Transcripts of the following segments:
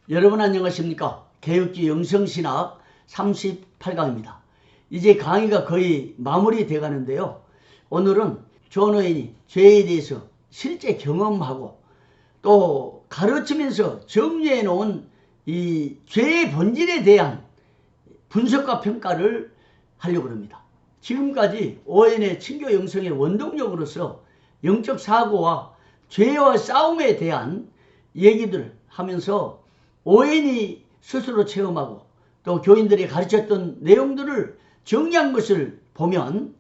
여러분 안녕하십니까? 개혁기 영성신학 38강입니다. 이제 강의가 거의 마무리돼 가는데요. 오늘은 존 오웬이 죄에 대해서 실제 경험하고 또 가르치면서 정리해 놓은 이 죄의 본질에 대한 분석과 평가를 하려고 합니다. 지금까지 오웬의 친교 영성의 원동력으로서 영적 사고와 죄와 싸움에 대한 얘기들을 하면서 오웬이 스스로 체험하고 또 교인들이 가르쳤던 내용들을 정리한 것을 보면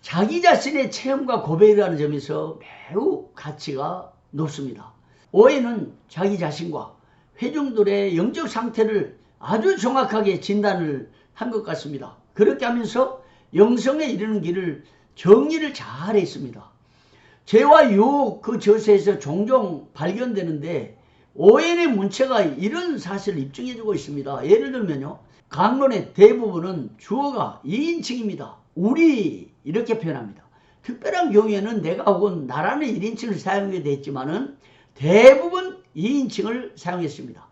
자기 자신의 체험과 고백이라는 점에서 매우 가치가 높습니다. 오웬은 자기 자신과 회중들의 영적 상태를 아주 정확하게 진단을 한 것 같습니다. 그렇게 하면서 영성에 이르는 길을 정리를 잘 했습니다. 죄와 유혹 그 저서에서 종종 발견되는데 오웬의 문체가 이런 사실을 입증해주고 있습니다. 예를 들면요, 강론의 대부분은 주어가 2인칭입니다. 우리 이렇게 표현합니다. 특별한 경우에는 내가 혹은 나라는 1인칭을 사용하게 됐지만은 대부분 2인칭을 사용했습니다.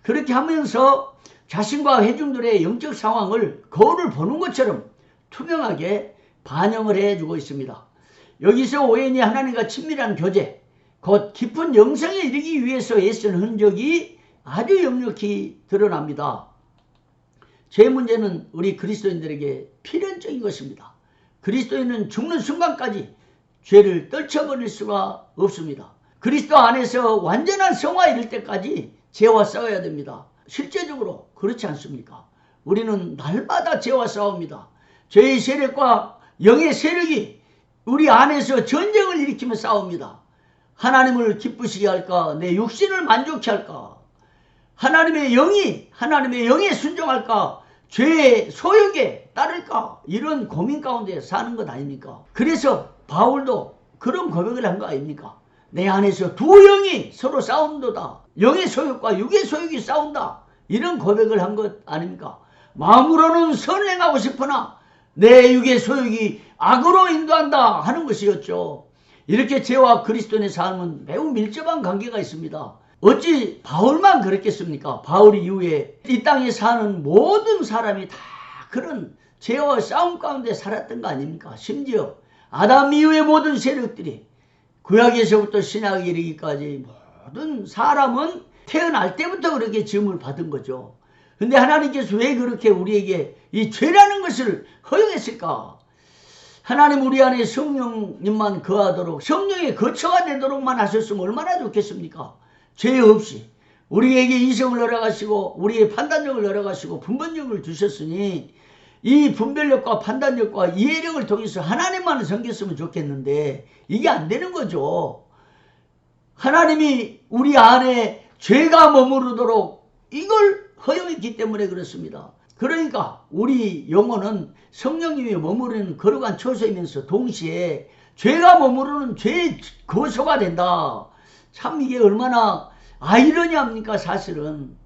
그렇게 하면서 자신과 회중들의 영적 상황을 거울을 보는 것처럼 투명하게 반영을 해주고 있습니다. 여기서 오웬이 하나님과 친밀한 교제, 곧 깊은 영성에 이르기 위해서 애쓴 흔적이 아주 역력히 드러납니다. 죄 문제는 우리 그리스도인들에게 필연적인 것입니다. 그리스도인은 죽는 순간까지 죄를 떨쳐버릴 수가 없습니다. 그리스도 안에서 완전한 성화에 이를 때까지 죄와 싸워야 됩니다. 실제적으로 그렇지 않습니까? 우리는 날마다 죄와 싸웁니다. 죄의 세력과 영의 세력이 우리 안에서 전쟁을 일으키며 싸웁니다. 하나님을 기쁘시게 할까? 내 육신을 만족케 할까? 하나님의 영에 순종할까? 죄의 소욕에 따를까? 이런 고민 가운데 사는 것 아닙니까? 그래서 바울도 그런 고백을 한 거 아닙니까? 내 안에서 두 영이 서로 싸운도다. 영의 소욕과 육의 소욕이 싸운다. 이런 고백을 한 것 아닙니까? 마음으로는 선을 행하고 싶으나 내 육의 소욕이 악으로 인도한다 하는 것이었죠. 이렇게 죄와 그리스도인의 삶은 매우 밀접한 관계가 있습니다. 어찌 바울만 그랬겠습니까? 바울 이후에 이 땅에 사는 모든 사람이 다 그런 죄와 싸움 가운데 살았던 거 아닙니까? 심지어 아담 이후의 모든 세력들이 구약에서부터 신약에 이르기까지 모든 사람은 태어날 때부터 그렇게 지음을 받은 거죠. 근데 하나님께서 왜 그렇게 우리에게 이 죄라는 것을 허용했을까? 하나님 우리 안에 성령님만 거하도록 성령의 거처가 되도록만 하셨으면 얼마나 좋겠습니까? 죄 없이 우리에게 이성을 허락하시고 우리의 판단력을 허락하시고 분별력을 주셨으니 이 분별력과 판단력과 이해력을 통해서 하나님만을 섬겼으면 좋겠는데 이게 안 되는 거죠. 하나님이 우리 안에 죄가 머무르도록 이걸 허용했기 때문에 그렇습니다. 그러니까 우리 영혼은 성령님이 머무르는 거룩한 처소이면서 동시에 죄가 머무르는 죄의 거소가 된다. 참 이게 얼마나 아이러니합니까? 사실은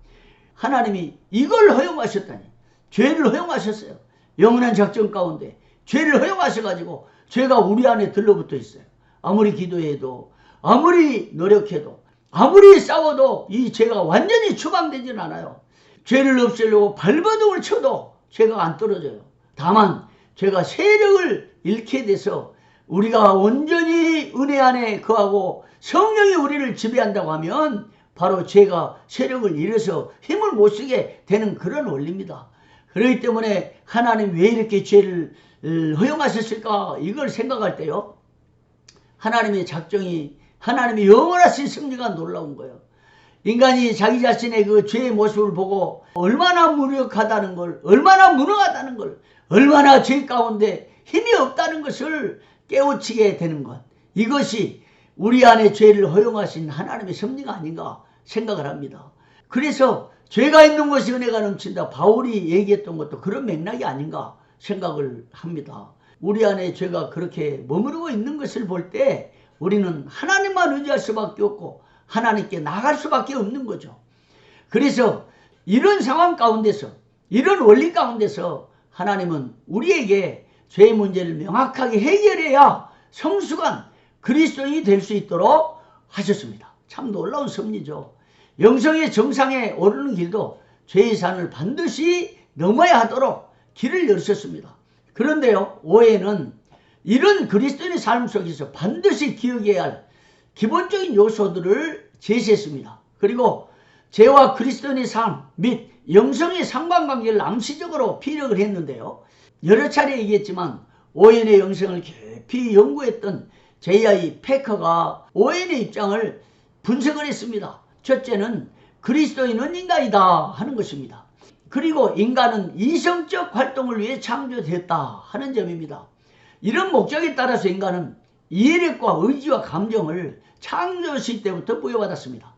하나님이 이걸 허용하셨다니, 죄를 허용하셨어요. 영원한 작전 가운데 죄를 허용하셔가지고 죄가 우리 안에 들러붙어 있어요. 아무리 기도해도 아무리 노력해도 아무리 싸워도 이 죄가 완전히 추방되지는 않아요. 죄를 없애려고 발버둥을 쳐도 죄가 안 떨어져요. 다만 죄가 세력을 잃게 돼서 우리가 온전히 은혜 안에 거하고 성령이 우리를 지배한다고 하면 바로 죄가 세력을 잃어서 힘을 못 쓰게 되는 그런 원리입니다. 그렇기 때문에 하나님 왜 이렇게 죄를 허용하셨을까? 이걸 생각할 때요, 하나님의 작정이, 하나님의 영원하신 승리가 놀라운 거예요. 인간이 자기 자신의 그 죄의 모습을 보고 얼마나 무력하다는 걸, 얼마나 무능하다는 걸, 얼마나 죄 가운데 힘이 없다는 것을 깨우치게 되는 것, 이것이 우리 안에 죄를 허용하신 하나님의 섭리가 아닌가 생각을 합니다. 그래서 죄가 있는 것이 은혜가 넘친다, 바울이 얘기했던 것도 그런 맥락이 아닌가 생각을 합니다. 우리 안에 죄가 그렇게 머무르고 있는 것을 볼 때 우리는 하나님만 의지할 수밖에 없고 하나님께 나갈 수밖에 없는 거죠. 그래서 이런 상황 가운데서, 이런 원리 가운데서 하나님은 우리에게 죄의 문제를 명확하게 해결해야 성숙한 그리스도인이 될 수 있도록 하셨습니다. 참 놀라운 섭리죠. 영성의 정상에 오르는 길도 죄의 산을 반드시 넘어야 하도록 길을 열으셨습니다. 그런데요, 오해는 이런 그리스도인의 삶 속에서 반드시 기억해야 할 기본적인 요소들을 제시했습니다. 그리고 죄와 그리스도인의 삶 및 영성의 상관관계를 암시적으로 피력을 했는데요. 여러 차례 얘기했지만 오웬의 영성을 깊이 연구했던 J.I. 패커가 오웬의 입장을 분석을 했습니다. 첫째는 그리스도인은 인간이다 하는 것입니다. 그리고 인간은 이성적 활동을 위해 창조됐다 하는 점입니다. 이런 목적에 따라서 인간은 이해력과 의지와 감정을 창조시 때부터 부여받았습니다.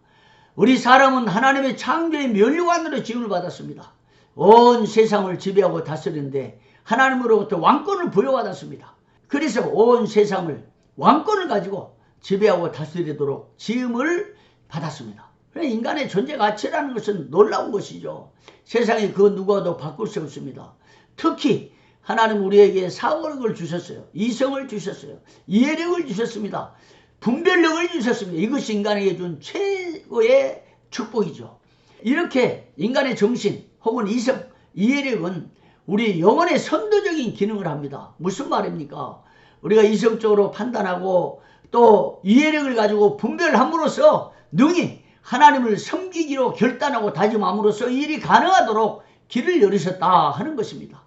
우리 사람은 하나님의 창조의 면류관으로 지음을 받았습니다. 온 세상을 지배하고 다스리는데 하나님으로부터 왕권을 부여받았습니다. 그래서 온 세상을 왕권을 가지고 지배하고 다스리도록 지음을 받았습니다. 인간의 존재 가치라는 것은 놀라운 것이죠. 세상에 그 누구와도 바꿀 수 없습니다. 특히 하나님 우리에게 사고력을 주셨어요. 이성을 주셨어요. 이해력을 주셨습니다. 분별력을 주셨습니다. 이것이 인간에게 준 최고의 축복이죠. 이렇게 인간의 정신 혹은 이성, 이해력은 우리 영혼의 선도적인 기능을 합니다. 무슨 말입니까? 우리가 이성적으로 판단하고 또 이해력을 가지고 분별함으로써 능히 하나님을 섬기기로 결단하고 다짐함으로써 일이 가능하도록 길을 열으셨다 하는 것입니다.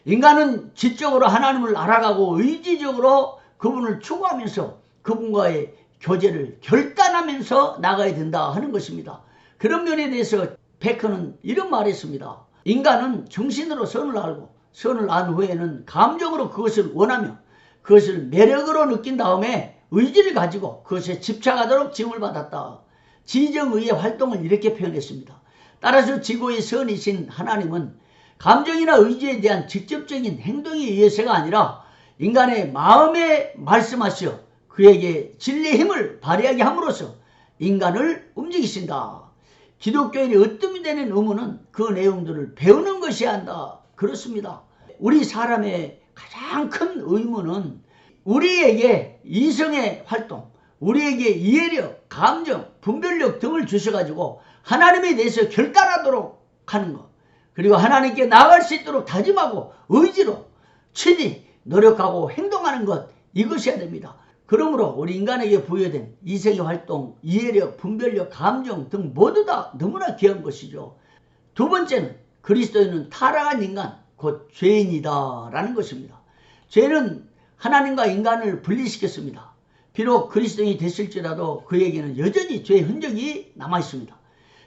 인간은 지적으로 하나님을 알아가고 의지적으로 그분을 추구하면서 그분과의 교제를 결단하면서 나가야 된다 하는 것입니다. 그런 면에 대해서 패커는 이런 말을 했습니다. 인간은 정신으로 선을 알고 선을 안 후에는 감정으로 그것을 원하며 그것을 매력으로 느낀 다음에 의지를 가지고 그것에 집착하도록 지음을 받았다. 지정의의 활동을 이렇게 표현했습니다. 따라서 지고의 선이신 하나님은 감정이나 의지에 대한 직접적인 행동에 의해서가 아니라 인간의 마음에 말씀하시어 그에게 진리의 힘을 발휘하게 함으로써 인간을 움직이신다. 기독교인이 으뜸이 되는 의무는 그 내용들을 배우는 것이야 한다. 그렇습니다. 우리 사람의 가장 큰 의무는 우리에게 이성의 활동, 우리에게 이해력, 감정, 분별력 등을 주셔가지고 하나님에 대해서 결단하도록 하는 것. 그리고 하나님께 나아갈 수 있도록 다짐하고 의지로 친히 노력하고 행동하는 것. 이것이어야 됩니다. 그러므로 우리 인간에게 부여된 이성의 활동, 이해력, 분별력, 감정 등 모두 다 너무나 귀한 것이죠. 두 번째는 그리스도인은 타락한 인간, 곧 죄인이다 라는 것입니다. 죄는 하나님과 인간을 분리시켰습니다. 비록 그리스도인이 됐을지라도 그에게는 여전히 죄의 흔적이 남아있습니다.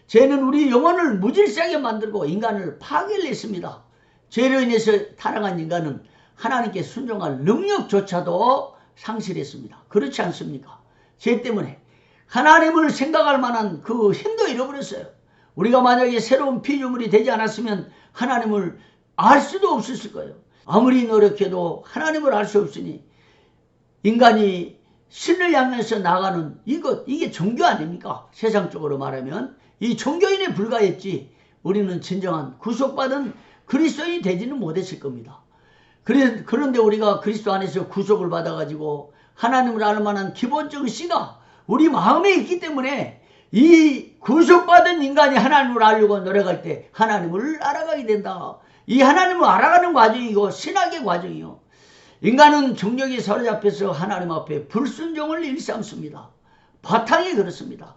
죄는 우리 영혼을 무질서하게 만들고 인간을 파괴를 했습니다. 죄로 인해서 타락한 인간은 하나님께 순종할 능력조차도 상실했습니다. 그렇지 않습니까? 죄 때문에 하나님을 생각할 만한 그 힘도 잃어버렸어요. 우리가 만약에 새로운 피조물이 되지 않았으면 하나님을 알 수도 없었을 거예요. 아무리 노력해도 하나님을 알 수 없으니 인간이 신을 향해서 나가는 이게 종교 아닙니까? 세상적으로 말하면 이 종교인에 불과했지 우리는 진정한 구속받은 그리스도인이 되지는 못했을 겁니다. 그런데 우리가 그리스도 안에서 구속을 받아가지고 하나님을 알 만한 기본적인 씨가 우리 마음에 있기 때문에 이 구속받은 인간이 하나님을 알려고 노력할 때 하나님을 알아가게 된다. 이 하나님을 알아가는 과정이고 신학의 과정이요. 인간은 정력에 사로잡혀서 하나님 앞에 불순종을 일삼습니다. 바탕이 그렇습니다.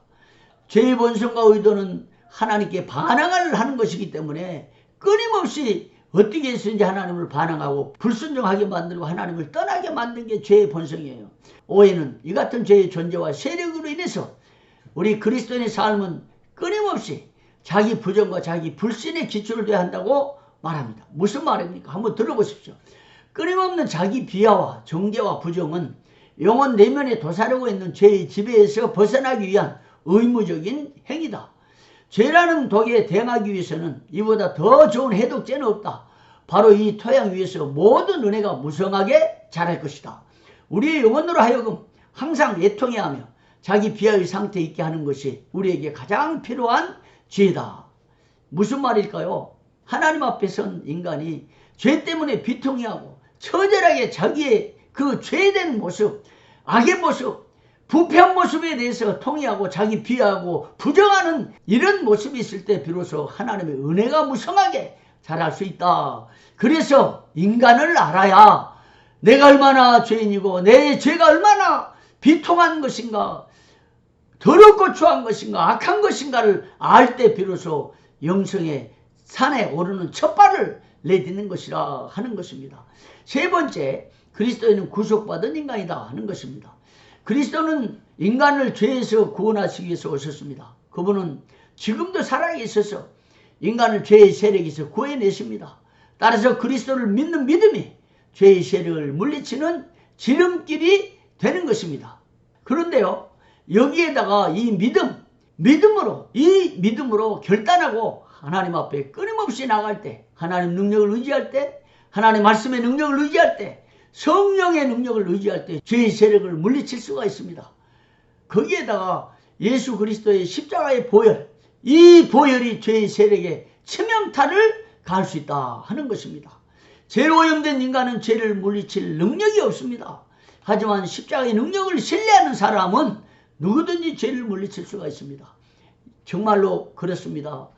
죄의 본성과 의도는 하나님께 반항을 하는 것이기 때문에 끊임없이 어떻게 해서든지 하나님을 반항하고 불순종하게 만들고 하나님을 떠나게 만든 게 죄의 본성이에요. 오해는 이 같은 죄의 존재와 세력으로 인해서 우리 그리스도인의 삶은 끊임없이 자기 부정과 자기 불신의 기초를 둬야 한다고 말합니다. 무슨 말입니까? 한번 들어보십시오. 끊임없는 자기 비하와 정죄와 부정은 영혼 내면에 도사리고 있는 죄의 지배에서 벗어나기 위한 의무적인 행위다. 죄라는 독에 대응하기 위해서는 이보다 더 좋은 해독제는 없다. 바로 이 토양 위에서 모든 은혜가 무성하게 자랄 것이다. 우리의 영혼으로 하여금 항상 애통해하며 자기 비하의 상태에 있게 하는 것이 우리에게 가장 필요한 죄다. 무슨 말일까요? 하나님 앞에 선 인간이 죄 때문에 비통해하고 처절하게 자기의 그 죄된 모습, 악의 모습, 부패한 모습에 대해서 통회하고 자기 비하하고 부정하는 이런 모습이 있을 때 비로소 하나님의 은혜가 무성하게 자랄 수 있다. 그래서 인간을 알아야 내가 얼마나 죄인이고 내 죄가 얼마나 비통한 것인가, 더럽고 추한 것인가, 악한 것인가를 알 때 비로소 영성의 산에 오르는 첫 발을 내딛는 것이라 하는 것입니다. 세 번째, 그리스도인은 구속받은 인간이다 하는 것입니다. 그리스도는 인간을 죄에서 구원하시기 위해서 오셨습니다. 그분은 지금도 살아계셔서 인간을 죄의 세력에서 구해내십니다. 따라서 그리스도를 믿는 믿음이 죄의 세력을 물리치는 지름길이 되는 것입니다. 그런데요, 여기에다가 이 믿음으로 결단하고 하나님 앞에 끊임없이 나갈 때, 하나님 능력을 의지할 때, 하나님 말씀의 능력을 의지할 때, 성령의 능력을 의지할 때 죄의 세력을 물리칠 수가 있습니다. 거기에다가 예수 그리스도의 십자가의 보혈, 이 보혈이 죄의 세력에 치명타를 가할 수 있다 하는 것입니다. 죄로 오염된 인간은 죄를 물리칠 능력이 없습니다. 하지만 십자가의 능력을 신뢰하는 사람은 누구든지 죄를 물리칠 수가 있습니다. 정말로 그렇습니다.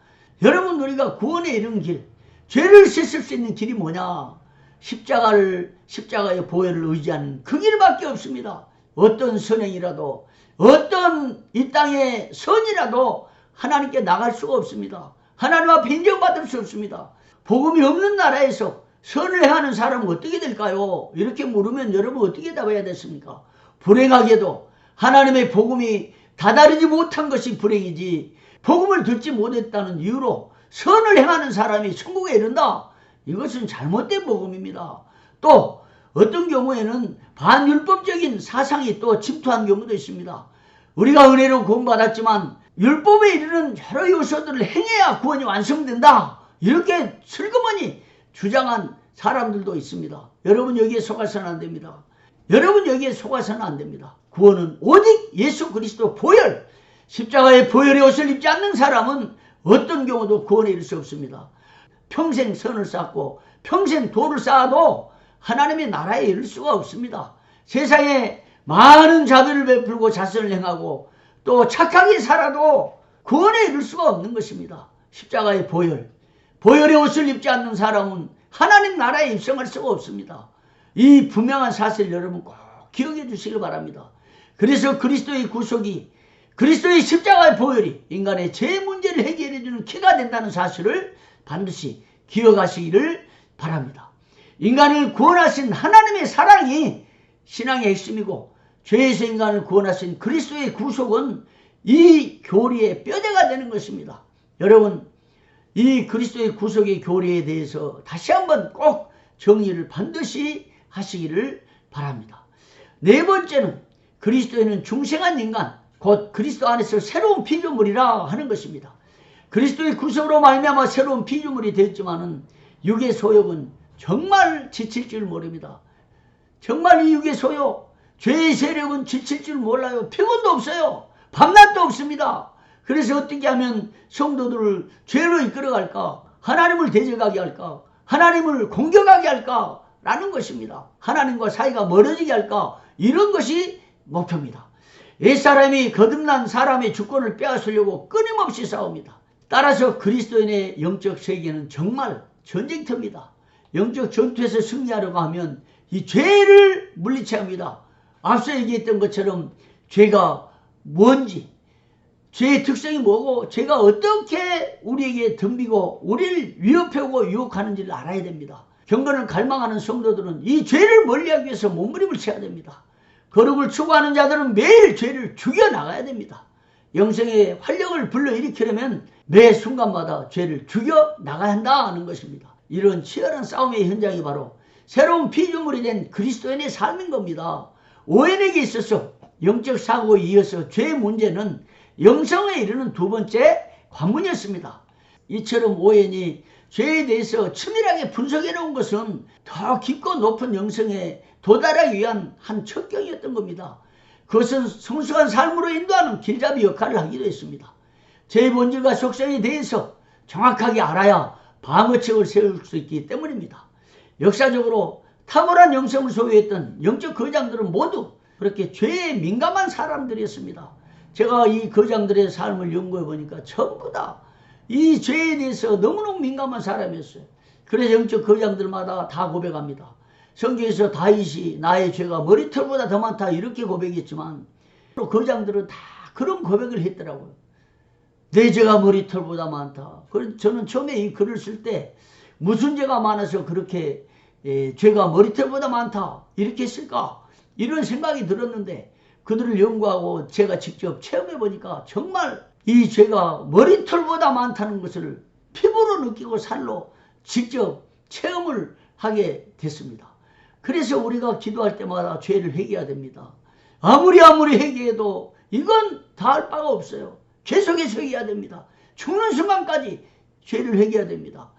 여러분, 우리가 구원에 이르는 길, 죄를 씻을 수 있는 길이 뭐냐? 십자가의 보혈을 의지하는 그 길밖에 없습니다. 어떤 선행이라도, 어떤 이 땅의 선이라도 하나님께 나갈 수가 없습니다. 하나님 앞에 인정받을 수 없습니다. 복음이 없는 나라에서 선을 행하는 사람은 어떻게 될까요? 이렇게 물으면 여러분 어떻게 답해야 됐습니까? 불행하게도 하나님의 복음이 다다르지 못한 것이 불행이지, 복음을 듣지 못했다는 이유로 선을 행하는 사람이 천국에 이른다. 이것은 잘못된 복음입니다. 또 어떤 경우에는 반율법적인 사상이 또 침투한 경우도 있습니다. 우리가 은혜로 구원받았지만 율법에 이르는 여러 요소들을 행해야 구원이 완성된다, 이렇게 슬그머니 주장한 사람들도 있습니다. 여러분, 여기에 속아서는 안 됩니다. 여러분, 여기에 속아서는 안 됩니다. 구원은 오직 예수 그리스도 보혈, 십자가의 보혈의 옷을 입지 않는 사람은 어떤 경우도 구원에 이를 수 없습니다. 평생 선을 쌓고 평생 도를 쌓아도 하나님의 나라에 이를 수가 없습니다. 세상에 많은 자비를 베풀고 자선을 행하고 또 착하게 살아도 구원에 이를 수가 없는 것입니다. 십자가의 보혈의 옷을 입지 않는 사람은 하나님 나라에 입성할 수가 없습니다. 이 분명한 사실 여러분 꼭 기억해 주시길 바랍니다. 그래서 그리스도의 구속이, 그리스도의 십자가의 보혈이 인간의 죄 문제를 해결해 주는 키가 된다는 사실을 반드시 기억하시기를 바랍니다. 인간을 구원하신 하나님의 사랑이 신앙의 핵심이고, 죄에서 인간을 구원하신 그리스도의 구속은 이 교리의 뼈대가 되는 것입니다. 여러분, 이 그리스도의 구속의 교리에 대해서 다시 한번 꼭 정리를 반드시 하시기를 바랍니다. 네 번째는 그리스도에는 중생한 인간, 곧 그리스도 안에서 새로운 피조물이라 하는 것입니다. 그리스도의 구속으로 말미암아 새로운 피조물이 되었지만은 육의 소욕은 정말 지칠 줄 모릅니다. 정말 이 육의 소욕, 죄의 세력은 지칠 줄 몰라요. 피곤도 없어요. 밤낮도 없습니다. 그래서 어떻게 하면 성도들을 죄로 이끌어갈까? 하나님을 대적하게 할까? 하나님을 공격하게 할까? 라는 것입니다. 하나님과 사이가 멀어지게 할까? 이런 것이 목표입니다. 옛사람이 거듭난 사람의 주권을 빼앗으려고 끊임없이 싸웁니다. 따라서 그리스도인의 영적 세계는 정말 전쟁터입니다. 영적 전투에서 승리하려고 하면 이 죄를 물리쳐야 합니다. 앞서 얘기했던 것처럼 죄가 뭔지, 죄의 특성이 뭐고, 죄가 어떻게 우리에게 덤비고 우리를 위협하고 유혹하는지를 알아야 됩니다. 경건을 갈망하는 성도들은 이 죄를 멀리하기 위해서 몸부림을 쳐야 됩니다. 거룩을 추구하는 자들은 매일 죄를 죽여나가야 됩니다. 영생의 활력을 불러일으키려면 매 순간마다 죄를 죽여나가야 한다는 것입니다. 이런 치열한 싸움의 현장이 바로 새로운 피조물이 된 그리스도인의 삶인 겁니다. 오웬에게 있어서 영적 사고에 이어서 죄의 문제는 영성에 이르는 두 번째 관문이었습니다. 이처럼 오웬이 죄에 대해서 치밀하게 분석해 놓은 것은 더 깊고 높은 영성에 도달하기 위한 한 척경이었던 겁니다. 그것은 성숙한 삶으로 인도하는 길잡이 역할을 하기도 했습니다. 죄의 본질과 속성에 대해서 정확하게 알아야 방어책을 세울 수 있기 때문입니다. 역사적으로 탁월한 영성을 소유했던 영적 거장들은 모두 그렇게 죄에 민감한 사람들이었습니다. 제가 이 거장들의 삶을 연구해 보니까 전부 다 이 죄에 대해서 너무너무 민감한 사람이었어요. 그래서 영적 거장들마다 다 고백합니다. 성경에서 다윗이 나의 죄가 머리털보다 더 많다 이렇게 고백했지만 또 거장들은 다 그런 고백을 했더라고요. 내 죄가 머리털보다 많다. 저는 처음에 이 글을 쓸 때 무슨 죄가 많아서 그렇게 죄가 머리털보다 많다 이렇게 했을까 이런 생각이 들었는데 그들을 연구하고 제가 직접 체험해 보니까 정말 이 죄가 머리털보다 많다는 것을 피부로 느끼고 살로 직접 체험을 하게 됐습니다. 그래서 우리가 기도할 때마다 죄를 회개해야 됩니다. 아무리 회개해도 이건 다할 바가 없어요. 계속해서 회개해야 됩니다. 죽는 순간까지 죄를 회개해야 됩니다.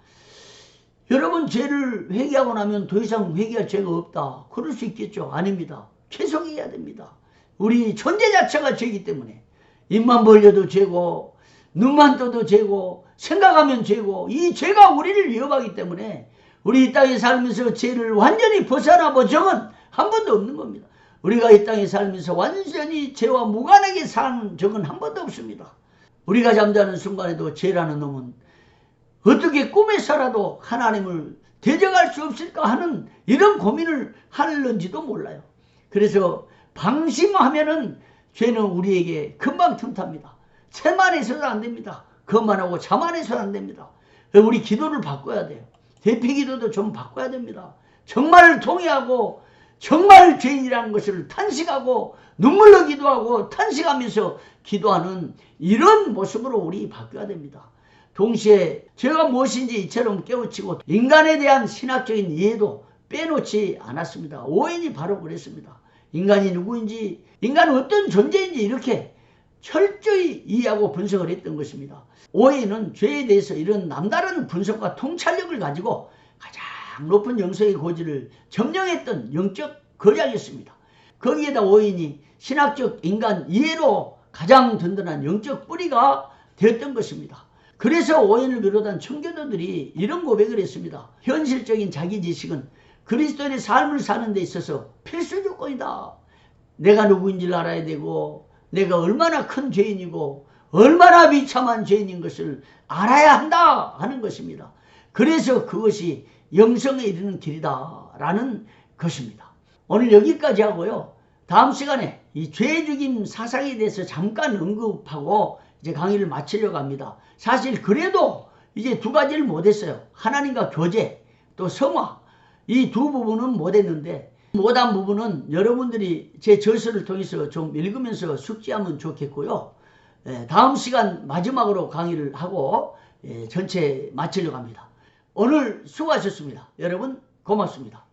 여러분 죄를 회개하고 나면 더 이상 회개할 죄가 없다. 그럴 수 있겠죠? 아닙니다. 계속 해야 됩니다. 우리 존재 자체가 죄이기 때문에 입만 벌려도 죄고 눈만 떠도 죄고 생각하면 죄고 이 죄가 우리를 위협하기 때문에 우리 이 땅에 살면서 죄를 완전히 벗어나 본 적은 한 번도 없는 겁니다. 우리가 이 땅에 살면서 완전히 죄와 무관하게 사는 적은 한 번도 없습니다. 우리가 잠자는 순간에도 죄라는 놈은 어떻게 꿈에서라도 하나님을 대적할 수 없을까 하는 이런 고민을 하는지도 몰라요. 그래서 방심하면은 죄는 우리에게 금방 틈탑니다. 채만 해서도 안 됩니다. 그것만하고 자만 해서는 안 됩니다. 우리 기도를 바꿔야 돼요. 대피기도도 좀 바꿔야 됩니다. 정말 동의하고 정말 죄인이라는 것을 탄식하고 눈물로 기도하고 탄식하면서 기도하는 이런 모습으로 우리 바뀌어야 됩니다. 동시에 죄가 무엇인지 이처럼 깨우치고 인간에 대한 신학적인 이해도 빼놓지 않았습니다. 오웬이 바로 그랬습니다. 인간이 누구인지, 인간은 어떤 존재인지 이렇게 철저히 이해하고 분석을 했던 것입니다. 오웬은 죄에 대해서 이런 남다른 분석과 통찰력을 가지고 가장 높은 영성의 고지를 점령했던 영적 거장이었습니다. 거기에다 오웬이 신학적 인간 이해로 가장 든든한 영적 뿌리가 되었던 것입니다. 그래서 오웬을 비롯한 청교도들이 이런 고백을 했습니다. 현실적인 자기 지식은 그리스도인의 삶을 사는 데 있어서 필수 조건이다. 내가 누구인지를 알아야 되고 내가 얼마나 큰 죄인이고 얼마나 비참한 죄인인 것을 알아야 한다 하는 것입니다. 그래서 그것이 영성에 이르는 길이다라는 것입니다. 오늘 여기까지 하고요. 다음 시간에 이 죄 죽임 사상에 대해서 잠깐 언급하고 이제 강의를 마치려고 합니다. 사실 그래도 이제 두 가지를 못했어요. 하나님과 교제, 또 성화. 이 두 부분은 못했는데 못한 부분은 여러분들이 제 저서를 통해서 좀 읽으면서 숙지하면 좋겠고요. 다음 시간 마지막으로 강의를 하고 전체 마치려고 합니다. 오늘 수고하셨습니다. 여러분 고맙습니다.